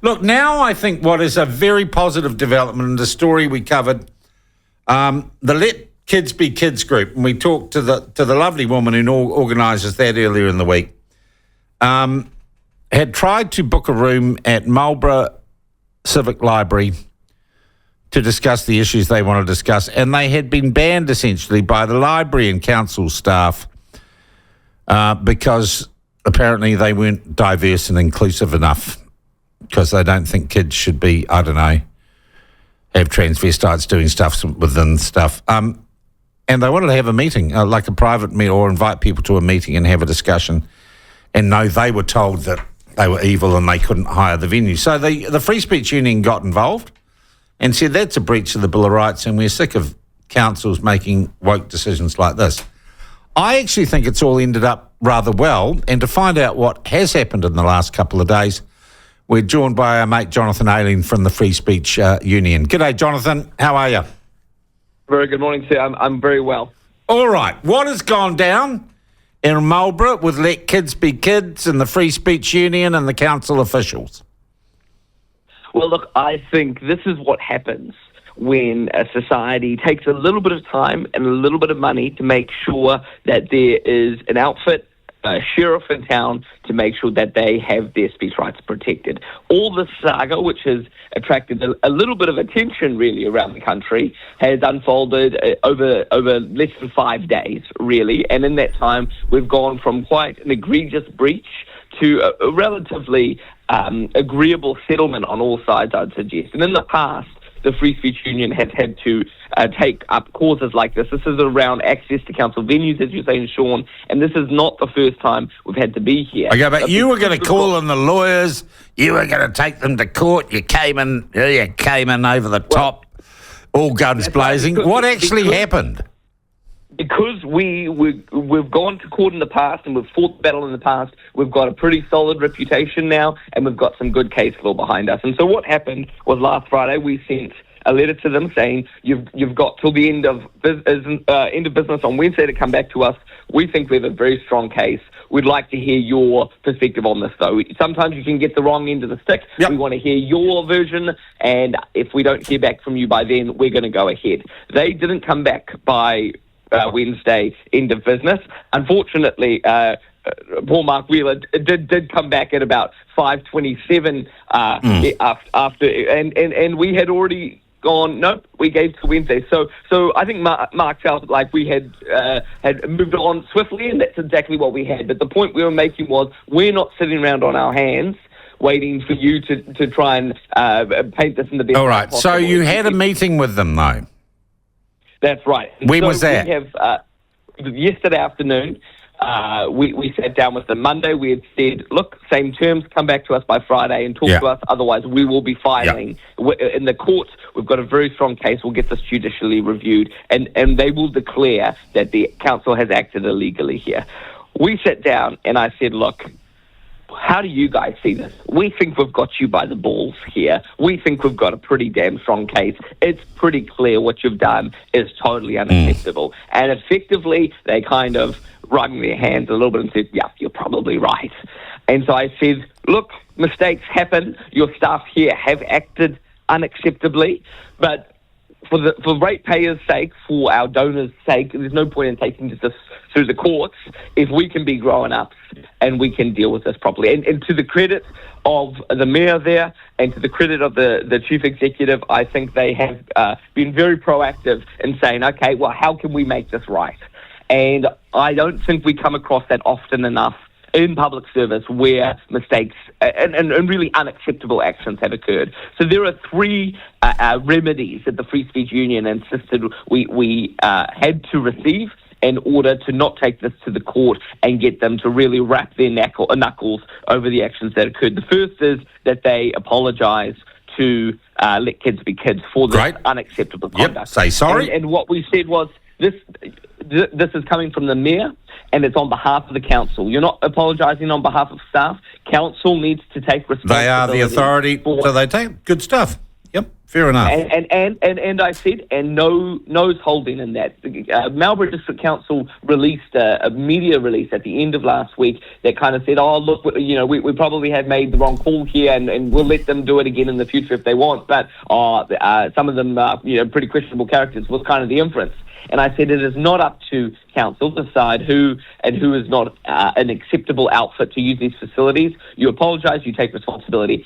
Look, now I think what is a very positive development in the story we covered, the Let Kids Be Kids group, and we talked to the lovely woman who organises that earlier in the week, had tried to book a room at Marlborough Civic Library to discuss the issues they want to discuss, and they had been banned essentially by the library and council staff because apparently they weren't diverse and inclusive enough, because they don't think kids should be, I don't know, have transvestites doing stuff within stuff. And they wanted to have a meeting, like a private meeting, or invite people to a meeting and have a discussion. And no, they were told that they were evil and they couldn't hire the venue. So the Free Speech Union got involved and said that's a breach of the Bill of Rights, and we're sick of councils making woke decisions like this. I actually think it's all ended up rather well, and to find out what has happened in the last couple of days, we're joined by our mate Jonathan Ayling from the Free Speech Union. G'day, Jonathan. How are you? Very good morning, sir. I'm very well. All right. What has gone down in Marlborough with Let Kids Be Kids and the Free Speech Union and the council officials? Well, look, I think this is what happens when a society takes a little bit of time and a little bit of money to make sure that there is an outfit, a sheriff in town, to make sure that they have their speech rights protected. All this saga, which has attracted a little bit of attention really around the country, has unfolded over less than 5 days, really. And in that time, we've gone from quite an egregious breach to a relatively agreeable settlement on all sides, I'd suggest. And in the past, the Free Speech Union has had to take up causes like this. This is around access to council venues, as you're saying, Sean, and this is not the first time we've had to be here. Okay, but you were going to call on the lawyers, you were going to take them to court, you came in over the top, all guns blazing. Right, what actually happened? Because we've gone to court in the past and we've fought the battle in the past, we've got a pretty solid reputation now, and we've got some good case law behind us. And so what happened was last Friday we sent a letter to them saying you've got till the end of business on Wednesday to come back to us. We think we have a very strong case. We'd like to hear your perspective on this, though. Sometimes you can get the wrong end of the stick. Yep. We want to hear your version, and if we don't hear back from you by then, we're going to go ahead. They didn't come back by Wednesday, end of business. Unfortunately, Paul Mark Wheeler did come back at about 5:27 after, and we had already gone. Nope, we gave to Wednesday. So I think Mark felt like we had moved on swiftly, and that's exactly what we had. But the point we were making was we're not sitting around on our hands waiting for you to try and paint this in the best. All right. So you had a meeting with them, though. That's right. When was that? We have, yesterday afternoon, we sat down with them. Monday, we had said, look, same terms, come back to us by Friday and talk to us. Otherwise, we will be filing. In the courts, we've got a very strong case. We'll get this judicially reviewed, and they will declare that the council has acted illegally here. We sat down, and I said, look, how do you guys see this? We think we've got you by the balls here. We think we've got a pretty damn strong case. It's pretty clear what you've done is totally unacceptable. And effectively, they kind of wrung their hands a little bit and said, yeah, you're probably right. And so I said, look, mistakes happen. Your staff here have acted unacceptably, but for ratepayers' sake, for our donors' sake, there's no point in taking this through the courts if we can be grown-ups and we can deal with this properly. And to the credit of the mayor there and to the credit of the chief executive, I think they have been very proactive in saying, okay, well, how can we make this right? And I don't think we come across that often enough in public service where mistakes and really unacceptable actions have occurred. So there are three remedies that the Free Speech Union insisted we had to receive in order to not take this to the court and get them to really wrap their knuckles over the actions that occurred. The first is that they apologise to Let Kids Be Kids for this unacceptable conduct. Yep, say sorry. And what we said was, this is coming from the mayor, and it's on behalf of the council. You're not apologising on behalf of staff. Council needs to take responsibility. They are the authority, so they take good stuff. Yep. Fair enough. And I said, and no's holding in that. Marlborough District Council released a media release at the end of last week that kind of said, oh, look, we probably have made the wrong call here, and we'll let them do it again in the future if they want, but some of them are pretty questionable characters, was kind of the inference. And I said it is not up to council to decide who is not an acceptable outfit to use these facilities. You apologise, you take responsibility.